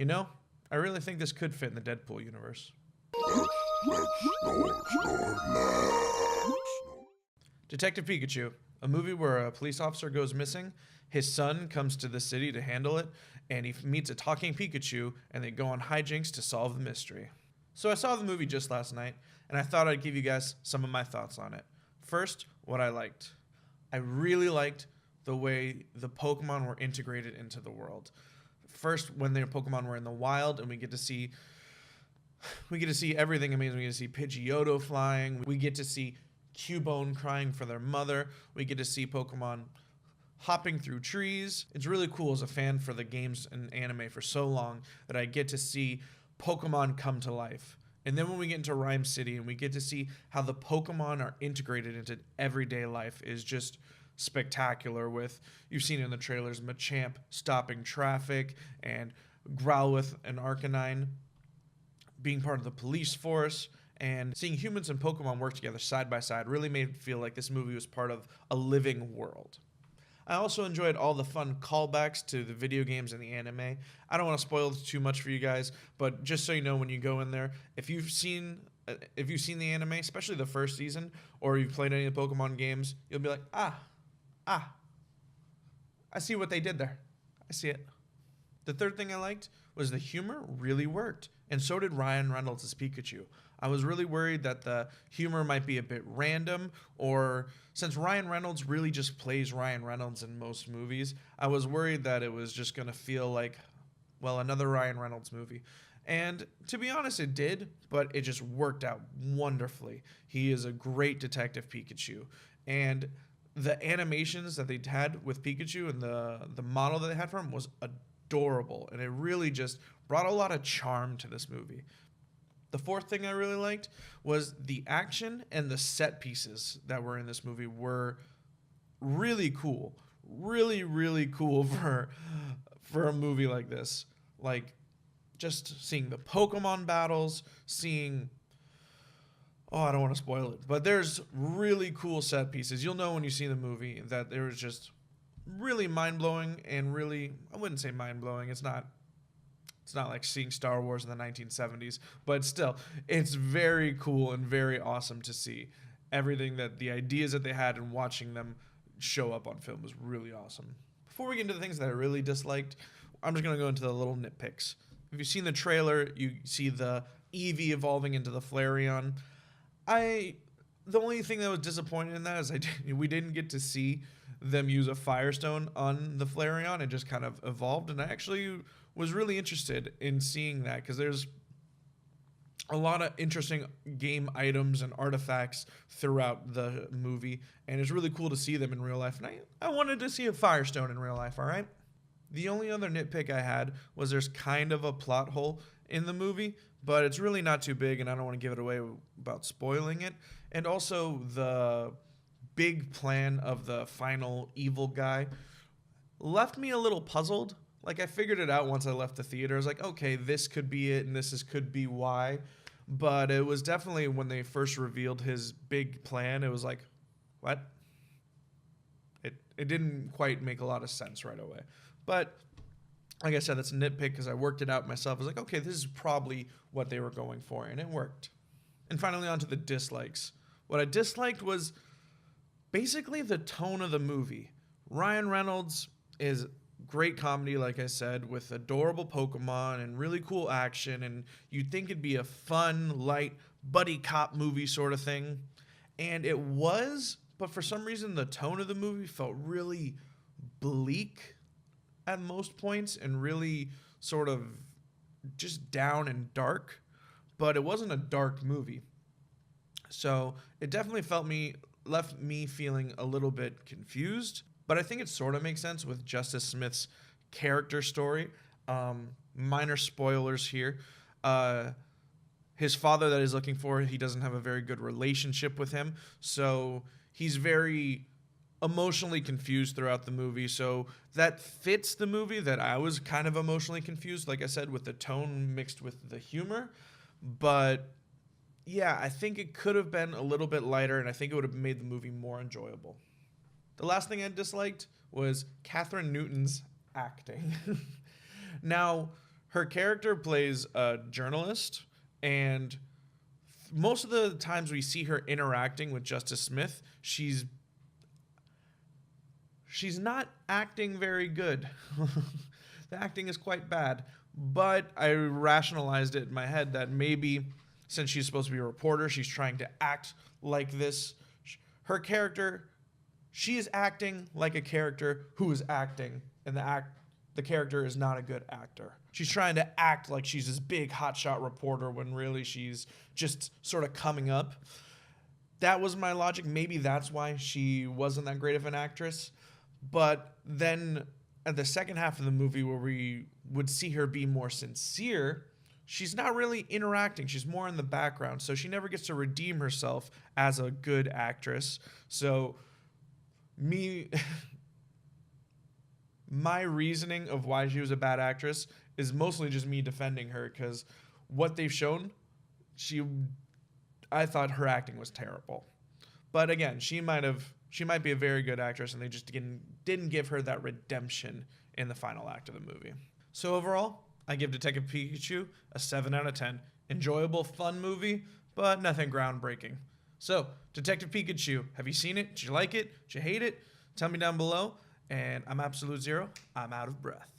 You know, I really think this could fit in the Deadpool universe. Detective Pikachu, a movie where a police officer goes missing, his son comes to the city to handle it, and he meets a talking Pikachu, and they go on hijinks to solve the mystery. So I saw the movie just last night, and I thought I'd give you guys some of my thoughts on it. First, what I liked. I really liked the way the Pokemon were integrated into the world. First, when their Pokemon were in the wild, and we get to see everything amazing. We get to see Pidgeotto flying. We get to see Cubone crying for their mother. We get to see Pokemon hopping through trees. It's really cool as a fan for the games and anime for so long that I get to see Pokemon come to life. And then when we get into Rhyme City and we get to see how the Pokemon are integrated into everyday life is just spectacular. With, you've seen in the trailers, Machamp stopping traffic and Growlithe and Arcanine being part of the police force, and seeing humans and Pokemon work together side by side really made me feel like this movie was part of a living world. I also enjoyed all the fun callbacks to the video games and the anime. I don't want to spoil too much for you guys, but just so you know, when you go in there, if you've seen the anime, especially the first season, or you've played any of the Pokemon games, you'll be like, I see what they did there. I see it. The third thing I liked was the humor really worked, and so did Ryan Reynolds as Pikachu. I was really worried that the humor might be a bit random, or since Ryan Reynolds really just plays Ryan Reynolds in most movies, I was worried that it was just going to feel like, well, another Ryan Reynolds movie. And to be honest, it did, but it just worked out wonderfully. He is a great Detective Pikachu. And the animations that they had with Pikachu and the model that they had for him was adorable. And it really just brought a lot of charm to this movie. The fourth thing I really liked was the action and the set pieces that were in this movie were really cool. Really, really cool for a movie like this. Like, just seeing the Pokemon battles, I don't want to spoil it, but there's really cool set pieces. You'll know when you see the movie that there was just really mind-blowing and really, I wouldn't say mind-blowing, it's not like seeing Star Wars in the 1970s, but still, it's very cool and very awesome to see everything that the ideas that they had, and watching them show up on film was really awesome. Before we get into the things that I really disliked, I'm just going to go into the little nitpicks. If you've seen the trailer, you see the Eevee evolving into the Flareon. The only thing that was disappointing in that is we didn't get to see them use a Firestone on the Flareon. It just kind of evolved, and I actually was really interested in seeing that because there's a lot of interesting game items and artifacts throughout the movie, and it's really cool to see them in real life. And I wanted to see a Firestone in real life, all right? The only other nitpick I had was there's kind of a plot hole in the movie, but it's really not too big, and I don't want to give it away about spoiling it. And also, the big plan of the final evil guy left me a little puzzled. Like, I figured it out once I left the theater. I was like, okay, this could be it, and could be why. But it was definitely when they first revealed his big plan, it was like, what? It didn't quite make a lot of sense right away. But like I said, that's a nitpick because I worked it out myself. I was like, okay, this is probably what they were going for, and it worked. And finally, on to the dislikes. What I disliked was basically the tone of the movie. Ryan Reynolds is great comedy, like I said, with adorable Pokemon and really cool action, and you'd think it'd be a fun, light, buddy cop movie sort of thing. And it was, but for some reason, the tone of the movie felt really bleak at most points and really sort of just down and dark, but it wasn't a dark movie. So it definitely left me feeling a little bit confused, but I think it sort of makes sense with Justice Smith's character story. Minor spoilers here. His father that he's looking for, he doesn't have a very good relationship with him, so he's very emotionally confused throughout the movie. So that fits the movie, that I was kind of emotionally confused, like I said, with the tone mixed with the humor. But yeah, I think it could have been a little bit lighter, and I think it would have made the movie more enjoyable. The last thing I disliked was Catherine Newton's acting. Now, her character plays a journalist, and most of the times we see her interacting with Justice Smith, she's not acting very good. The acting is quite bad, but I rationalized it in my head that maybe since she's supposed to be a reporter, she's trying to act like this. Her character, she is acting like a character who is acting, and the character is not a good actor. She's trying to act like she's this big hotshot reporter when really she's just sort of coming up. That was my logic. Maybe that's why she wasn't that great of an actress. But then at the second half of the movie where we would see her be more sincere, she's not really interacting. She's more in the background. So she never gets to redeem herself as a good actress. So my reasoning of why she was a bad actress is mostly just me defending her, because what they've shown, I thought her acting was terrible. But again, she might be a very good actress, and they just didn't give her that redemption in the final act of the movie. So overall, I give Detective Pikachu a 7 out of 10. Enjoyable, fun movie, but nothing groundbreaking. So, Detective Pikachu, have you seen it? Did you like it? Did you hate it? Tell me down below. And I'm Absolute Zero. I'm out of breath.